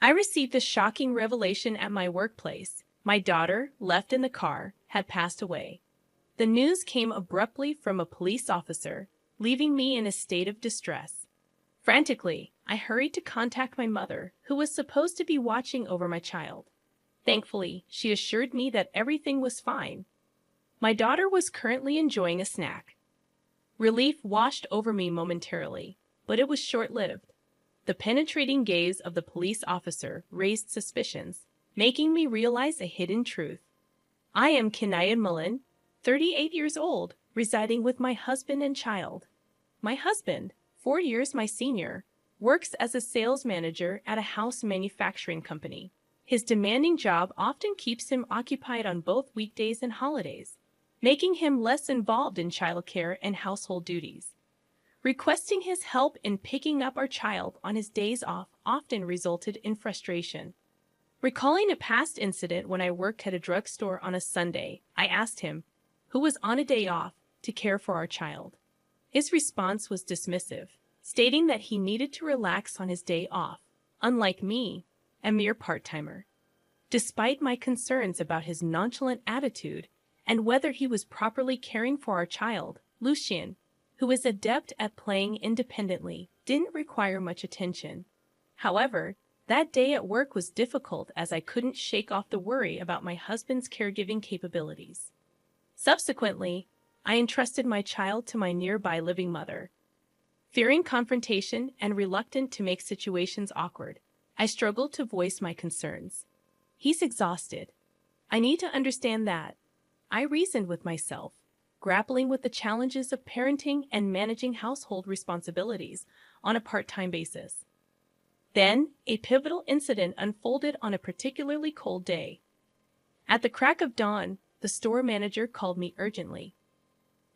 I received a shocking revelation at my workplace. My daughter, left in the car, had passed away. The news came abruptly from a police officer, leaving me in a state of distress. Frantically, I hurried to contact my mother, who was supposed to be watching over my child. Thankfully, she assured me that everything was fine. My daughter was currently enjoying a snack. Relief washed over me momentarily, but it was short-lived. The penetrating gaze of the police officer raised suspicions, making me realize a hidden truth. I am Kinaya Mullen, 38 years old, residing with my husband and child. My husband, 4 years my senior, works as a sales manager at a house manufacturing company. His demanding job often keeps him occupied on both weekdays and holidays, making him less involved in childcare and household duties. Requesting his help in picking up our child on his days off often resulted in frustration. Recalling a past incident when I worked at a drugstore on a Sunday, I asked him, who was on a day off, to care for our child. His response was dismissive, stating that he needed to relax on his day off, unlike me, a mere part-timer. Despite my concerns about his nonchalant attitude and whether he was properly caring for our child, Lucien, who is adept at playing independently, didn't require much attention. However, that day at work was difficult as I couldn't shake off the worry about my husband's caregiving capabilities. Subsequently, I entrusted my child to my nearby living mother. Fearing confrontation and reluctant to make situations awkward, I struggled to voice my concerns. He's exhausted. I need to understand that. I reasoned with myself, grappling with the challenges of parenting and managing household responsibilities on a part-time basis. Then, a pivotal incident unfolded on a particularly cold day. At the crack of dawn, the store manager called me urgently.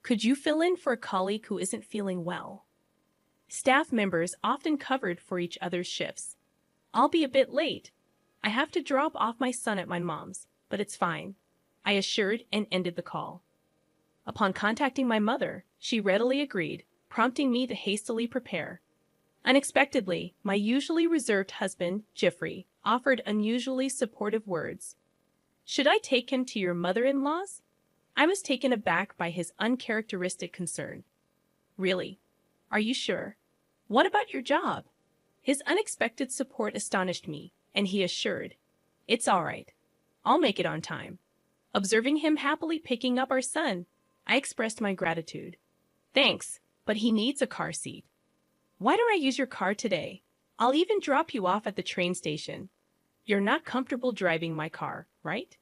Could you fill in for a colleague who isn't feeling well? Staff members often covered for each other's shifts. I'll be a bit late. I have to drop off my son at my mom's, but it's fine, I assured and ended the call. Upon contacting my mother, she readily agreed, prompting me to hastily prepare. Unexpectedly, my usually reserved husband, Jeffrey, offered unusually supportive words. Should I take him to your mother-in-law's? I was taken aback by his uncharacteristic concern. Really? Are you sure? What about your job? His unexpected support astonished me, and he assured, it's all right. I'll make it on time. Observing him happily picking up our son, I expressed my gratitude. Thanks, but he needs a car seat. Why don't I use your car today? I'll even drop you off at the train station. You're not comfortable driving my car, right?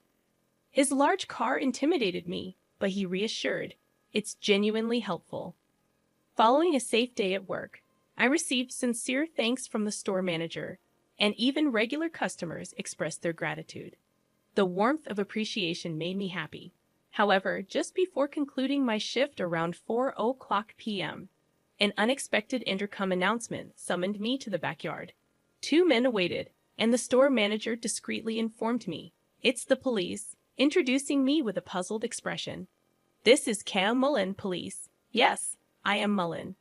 His large car intimidated me, but he reassured, it's genuinely helpful. Following a safe day at work, I received sincere thanks from the store manager, and even regular customers expressed their gratitude. The warmth of appreciation made me happy. However, just before concluding my shift around 4:00 p.m., an unexpected intercom announcement summoned me to the backyard. 2 men awaited, and the store manager discreetly informed me, it's the police, introducing me with a puzzled expression. This is Cam Mullen, police. Yes, I am Mullen.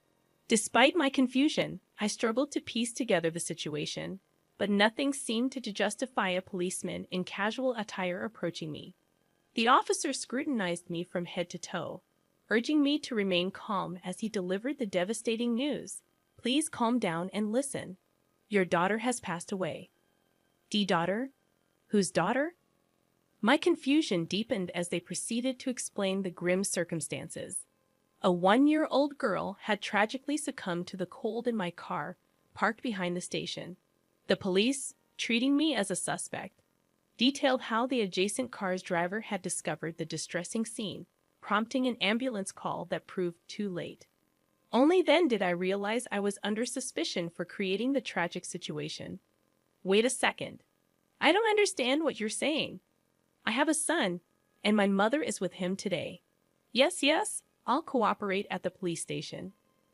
Despite my confusion, I struggled to piece together the situation, but nothing seemed to justify a policeman in casual attire approaching me. The officer scrutinized me from head to toe, urging me to remain calm as he delivered the devastating news. Please calm down and listen. Your daughter has passed away. Daughter? Whose daughter? My confusion deepened as they proceeded to explain the grim circumstances. A 1-year-old girl had tragically succumbed to the cold in my car, parked behind the station. The police, treating me as a suspect, detailed how the adjacent car's driver had discovered the distressing scene, prompting an ambulance call that proved too late. Only then did I realize I was under suspicion for creating the tragic situation. Wait a second. I don't understand what you're saying. I have a son, and my mother is with him today. Yes, I'll cooperate at the police station.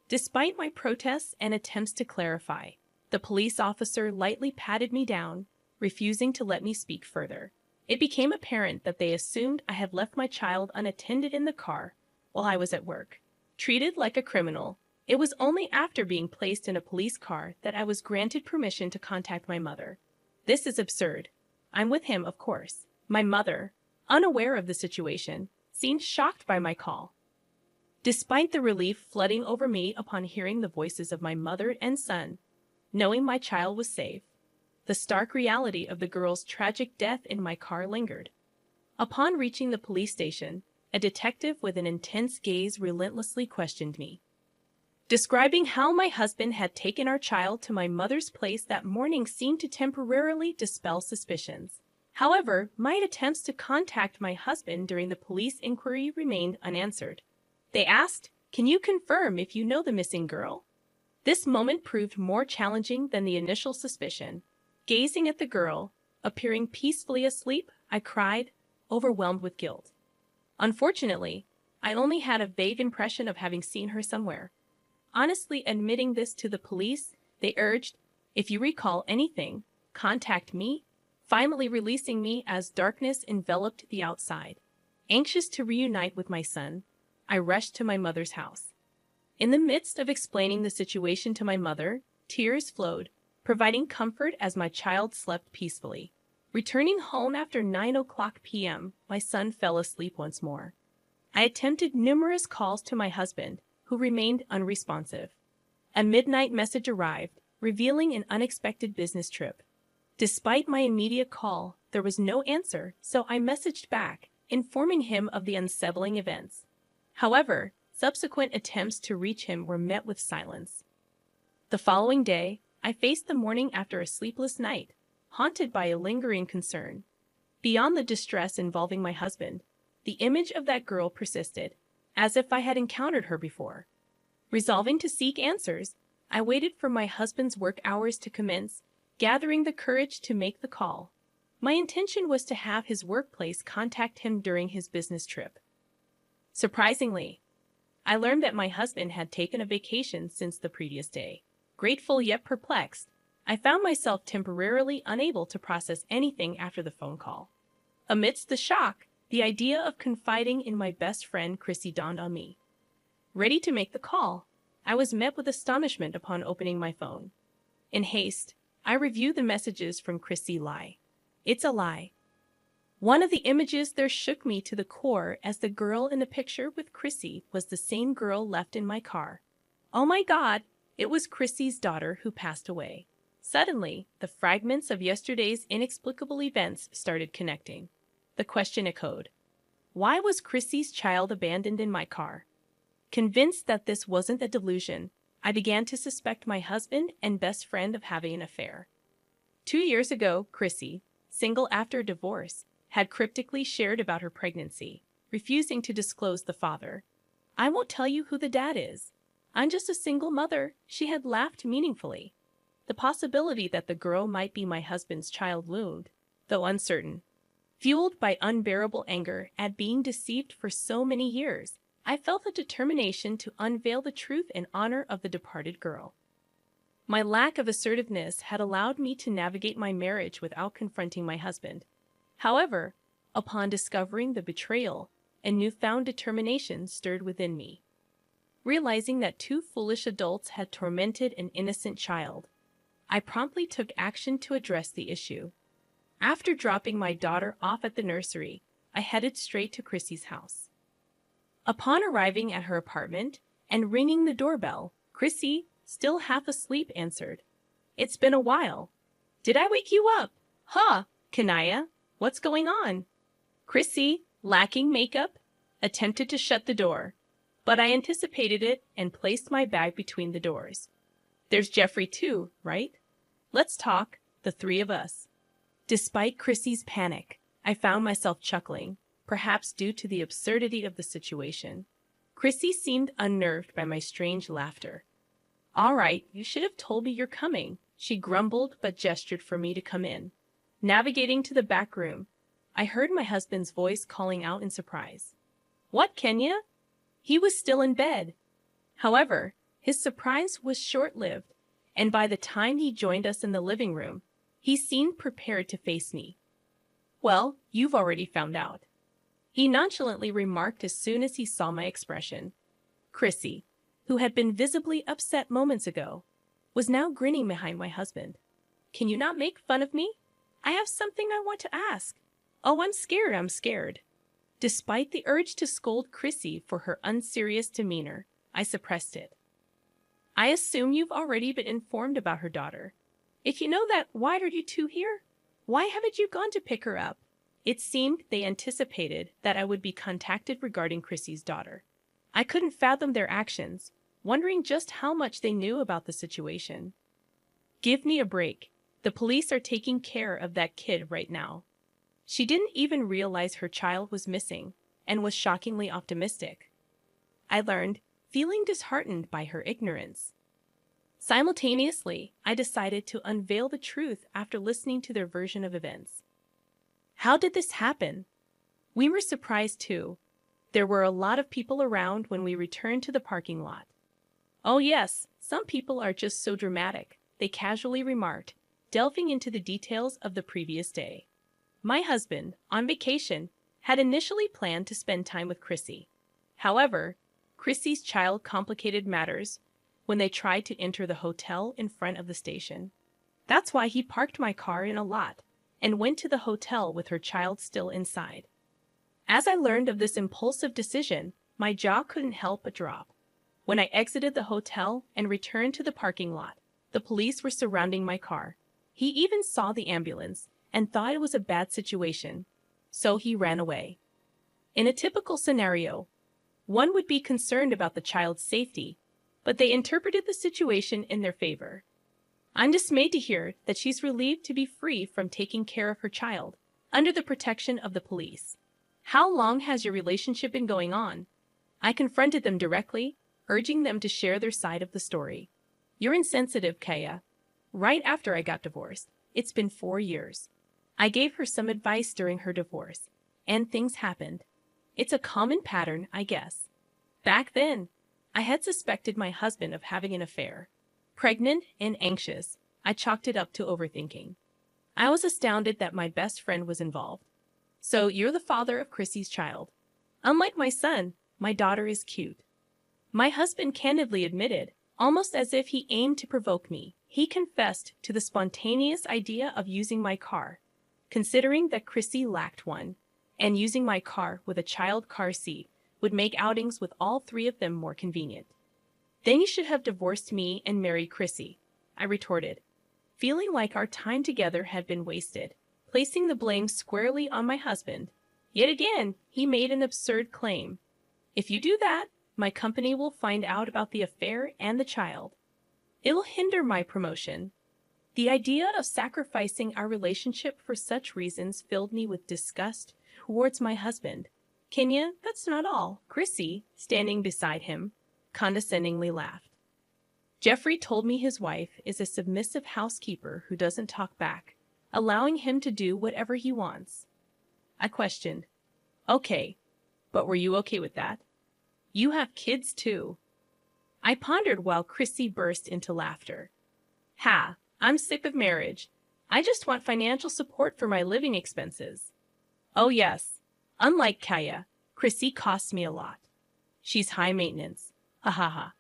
Despite my protests and attempts to clarify, the police officer lightly patted me down, refusing to let me speak further. It became apparent that they assumed I had left my child unattended in the car while I was at work. Treated like a criminal, it was only after being placed in a police car that I was granted permission to contact my mother. This is absurd. I'm with him, of course. My mother, unaware of the situation, seemed shocked by my call. Despite the relief flooding over me upon hearing the voices of my mother and son, knowing my child was safe, the stark reality of the girl's tragic death in my car lingered. Upon reaching the police station, a detective with an intense gaze relentlessly questioned me, describing how my husband had taken our child to my mother's place that morning seemed to temporarily dispel suspicions. However, my attempts to contact my husband during the police inquiry remained unanswered. They asked, "Can you confirm if you know the missing girl?" This moment proved more challenging than the initial suspicion. Gazing at the girl, appearing peacefully asleep, I cried, overwhelmed with guilt. Unfortunately, I only had a vague impression of having seen her somewhere. Honestly admitting this to the police, they urged, "If you recall anything, contact me," finally releasing me as darkness enveloped the outside. Anxious to reunite with my son, I rushed to my mother's house. In the midst of explaining the situation to my mother, tears flowed, providing comfort as my child slept peacefully. Returning home after 9 p.m., my son fell asleep once more. I attempted numerous calls to my husband, who remained unresponsive. A midnight message arrived, revealing an unexpected business trip. Despite my immediate call, there was no answer, so I messaged back, informing him of the unsettling events. However, subsequent attempts to reach him were met with silence. The following day, I faced the morning after a sleepless night, haunted by a lingering concern. Beyond the distress involving my husband, the image of that girl persisted, as if I had encountered her before. Resolving to seek answers, I waited for my husband's work hours to commence, gathering the courage to make the call. My intention was to have his workplace contact him during his business trip. Surprisingly, I learned that my husband had taken a vacation since the previous day. Grateful yet perplexed, I found myself temporarily unable to process anything after the phone call. Amidst the shock, the idea of confiding in my best friend Chrissy dawned on me. Ready to make the call, I was met with astonishment upon opening my phone. In haste, I reviewed the messages from Chrissy Lie. It's a lie. One of the images there shook me to the core, as the girl in the picture with Chrissy was the same girl left in my car. Oh my God, it was Chrissy's daughter who passed away. Suddenly, the fragments of yesterday's inexplicable events started connecting. The question echoed. Why was Chrissy's child abandoned in my car? Convinced that this wasn't a delusion, I began to suspect my husband and best friend of having an affair. 2 years ago, Chrissy, single after a divorce, had cryptically shared about her pregnancy, refusing to disclose the father. "I won't tell you who the dad is. I'm just a single mother," she had laughed meaningfully. The possibility that the girl might be my husband's child loomed, though uncertain. Fueled by unbearable anger at being deceived for so many years, I felt a determination to unveil the truth in honor of the departed girl. My lack of assertiveness had allowed me to navigate my marriage without confronting my husband. However, upon discovering the betrayal, a newfound determination stirred within me. Realizing that 2 foolish adults had tormented an innocent child, I promptly took action to address the issue. After dropping my daughter off at the nursery, I headed straight to Chrissy's house. Upon arriving at her apartment and ringing the doorbell, Chrissy, still half asleep, answered. "It's been a while. Did I wake you up? Huh, Kanaya, what's going on?" Chrissy, lacking makeup, attempted to shut the door, but I anticipated it and placed my bag between the doors. "There's Jeffrey too, right? Let's talk, the 3 of us." Despite Chrissy's panic, I found myself chuckling, perhaps due to the absurdity of the situation. Chrissy seemed unnerved by my strange laughter. "All right, you should have told me you're coming," she grumbled but gestured for me to come in. Navigating to the back room, I heard my husband's voice calling out in surprise. "What, Kenya?" He was still in bed. However, his surprise was short-lived, and by the time he joined us in the living room, he seemed prepared to face me. "Well, you've already found out," he nonchalantly remarked as soon as he saw my expression. Chrissy, who had been visibly upset moments ago, was now grinning behind my husband. "Can you not make fun of me?" I have something I want to ask. Oh, I'm scared. Despite the urge to scold Chrissy for her unserious demeanor, I suppressed it. I assume you've already been informed about her daughter. If you know that, why are you two here? Why haven't you gone to pick her up? It seemed they anticipated that I would be contacted regarding Chrissy's daughter. I couldn't fathom their actions, wondering just how much they knew about the situation. Give me a break. The police are taking care of that kid right now. She didn't even realize her child was missing and was shockingly optimistic. I learned, feeling disheartened by her ignorance. Simultaneously, I decided to unveil the truth after listening to their version of events. How did this happen? We were surprised too. There were a lot of people around when we returned to the parking lot. Oh yes, some people are just so dramatic, they casually remarked, delving into the details of the previous day. My husband, on vacation, had initially planned to spend time with Chrissy. However, Chrissy's child complicated matters when they tried to enter the hotel in front of the station. That's why he parked my car in a lot and went to the hotel with her child still inside. As I learned of this impulsive decision, my jaw couldn't help but drop. When I exited the hotel and returned to the parking lot, the police were surrounding my car. He even saw the ambulance and thought it was a bad situation, so he ran away. In a typical scenario, one would be concerned about the child's safety, but they interpreted the situation in their favor. I'm dismayed to hear that she's relieved to be free from taking care of her child, under the protection of the police. How long has your relationship been going on? I confronted them directly, urging them to share their side of the story. You're insensitive, Kaya. Right after I got divorced, it's been 4 years. I gave her some advice during her divorce, and things happened. It's a common pattern, I guess. Back then, I had suspected my husband of having an affair. Pregnant and anxious, I chalked it up to overthinking. I was astounded that my best friend was involved. So you're the father of Chrissy's child. Unlike my son, my daughter is cute. My husband candidly admitted, almost as if he aimed to provoke me. He confessed to the spontaneous idea of using my car, considering that Chrissy lacked one, and using my car with a child car seat would make outings with all 3 of them more convenient. Then you should have divorced me and married Chrissy, I retorted, feeling like our time together had been wasted, placing the blame squarely on my husband. Yet again, he made an absurd claim. If you do that, my company will find out about the affair and the child. It will hinder my promotion. The idea of sacrificing our relationship for such reasons filled me with disgust towards my husband. Kenya, that's not all. Chrissy, standing beside him, condescendingly laughed. Jeffrey told me his wife is a submissive housekeeper who doesn't talk back, allowing him to do whatever he wants. I questioned. Okay, but were you okay with that? You have kids too. I pondered while Chrissy burst into laughter. Ha, I'm sick of marriage. I just want financial support for my living expenses. Oh yes, unlike Kaya, Chrissy costs me a lot. She's high maintenance. Ha ha ha.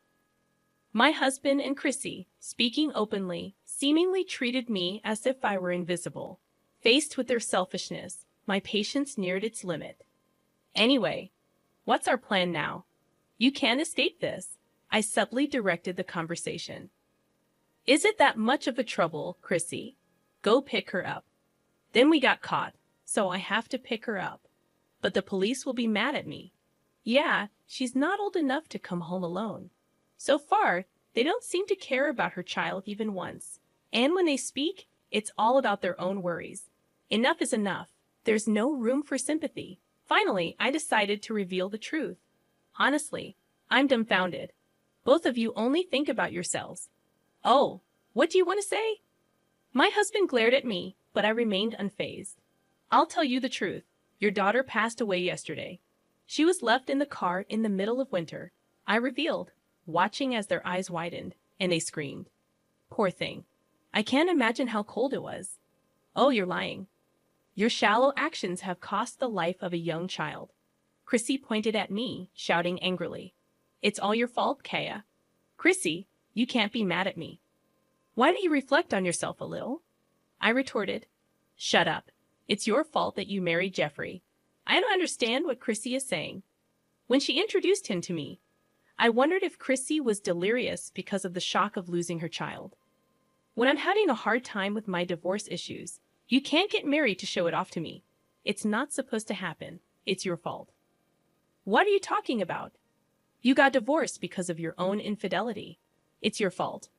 My husband and Chrissy, speaking openly, seemingly treated me as if I were invisible. Faced with their selfishness, my patience neared its limit. Anyway, what's our plan now? You can't escape this. I subtly directed the conversation. Is it that much of a trouble, Chrissy? Go pick her up. Then we got caught, so I have to pick her up. But the police will be mad at me. Yeah, she's not old enough to come home alone. So far, they don't seem to care about her child even once. And when they speak, it's all about their own worries. Enough is enough. There's no room for sympathy. Finally, I decided to reveal the truth. Honestly, I'm dumbfounded. Both of you only think about yourselves. Oh, what do you want to say? My husband glared at me, but I remained unfazed. I'll tell you the truth. Your daughter passed away yesterday. She was left in the car in the middle of winter, I revealed, watching as their eyes widened, and they screamed. Poor thing. I can't imagine how cold it was. Oh, you're lying. Your shallow actions have cost the life of a young child. Chrissy pointed at me, shouting angrily. It's all your fault, Kaya. Chrissy, you can't be mad at me. Why don't you reflect on yourself a little? I retorted. Shut up. It's your fault that you married Jeffrey. I don't understand what Chrissy is saying. When she introduced him to me, I wondered if Chrissy was delirious because of the shock of losing her child. When I'm having a hard time with my divorce issues, you can't get married to show it off to me. It's not supposed to happen. It's your fault. What are you talking about? You got divorced because of your own infidelity. It's your fault.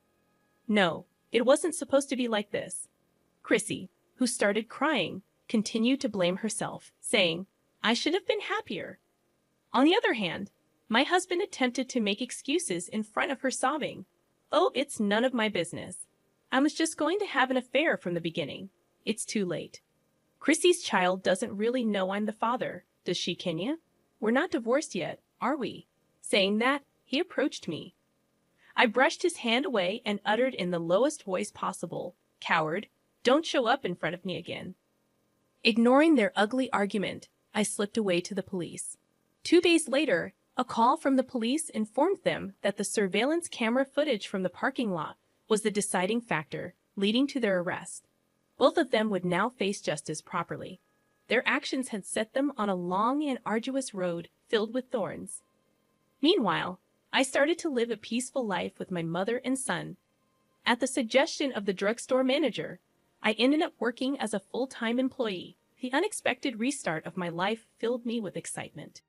No, it wasn't supposed to be like this. Chrissy, who started crying, continued to blame herself, saying, I should have been happier. On the other hand, my husband attempted to make excuses in front of her, sobbing. Oh, it's none of my business. I was just going to have an affair from the beginning. It's too late. Chrissy's child doesn't really know I'm the father, does she, Kenya? We're not divorced yet, are we? Saying that, he approached me. I brushed his hand away and uttered in the lowest voice possible, Coward, don't show up in front of me again. Ignoring their ugly argument, I slipped away to the police. 2 days later, a call from the police informed them that the surveillance camera footage from the parking lot was the deciding factor, leading to their arrest. Both of them would now face justice properly. Their actions had set them on a long and arduous road filled with thorns. Meanwhile, I started to live a peaceful life with my mother and son. At the suggestion of the drugstore manager, I ended up working as a full-time employee. The unexpected restart of my life filled me with excitement.